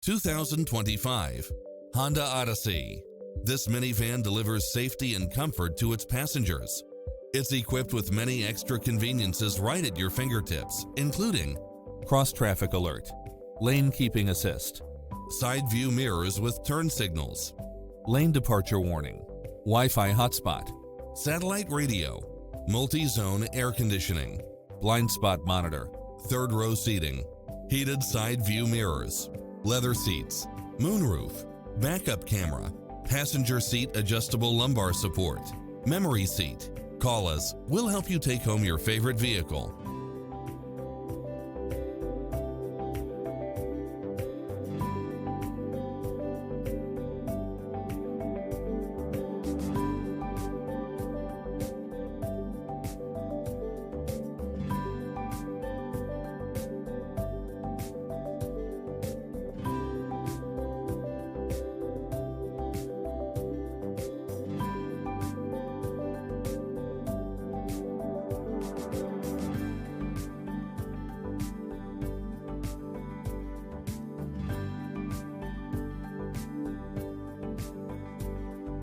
2025 Honda Odyssey. This minivan delivers safety and comfort to its passengers. It's equipped with many extra conveniences right at your fingertips, including cross-traffic alert, lane keeping assist, side view mirrors with turn signals, lane departure warning, Wi-Fi hotspot, satellite radio, multi-zone air conditioning, blind spot monitor, third row seating, heated side view mirrors, leather seats, moonroof, backup camera, passenger seat adjustable lumbar support, memory seat. Call us. We'll help you take home your favorite vehicle.